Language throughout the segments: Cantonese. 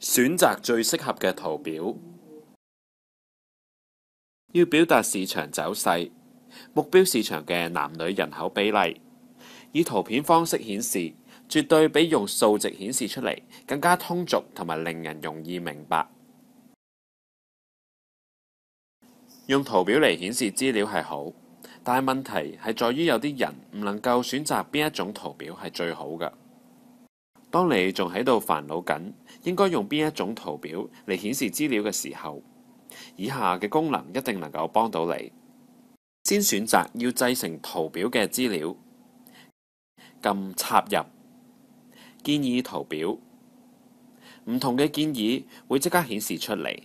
選擇最適合嘅圖表。要表達市場走勢、目標市場嘅男女人口比例，以圖片方式顯示，絕對比用數值顯示出嚟更加通俗同埋令人容易明白。用圖表嚟顯示資料係好，但係問題係在於有啲人唔能夠選擇邊一種圖表係最好嘅。當你仲喺度煩惱緊應該用邊一種圖表嚟顯示資料嘅時候，以下嘅功能一定能夠幫到你。先選擇要製成圖表嘅資料，撳插入建議圖表，唔同嘅建議會即刻顯示出嚟。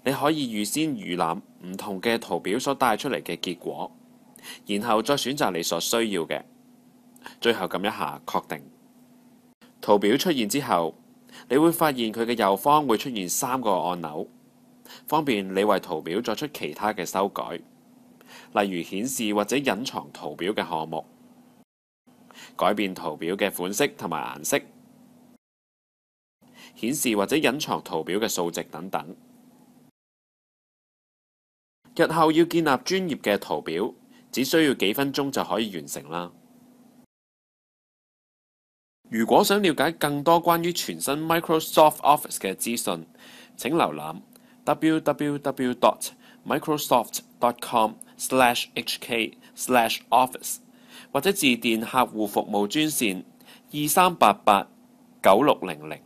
你可以預先預覽唔同嘅圖表所帶出嚟嘅結果，然後再選擇你所需要嘅，最後撳一下確定。圖表出現之後，你會發現佢嘅右方會出現3個按鈕，方便你為圖表作出其他嘅修改，例如顯示或者隱藏圖表嘅項目、改變圖表嘅款式同埋顏色、顯示或者隱藏圖表嘅數值等等。日後要建立專業嘅圖表，只需要幾分鐘就可以完成啦。如果想了解更多關於全新 Microsoft Office 嘅資訊，請瀏覽 www.microsoft.com/hk/office 或者致電客戶服務專線23889600。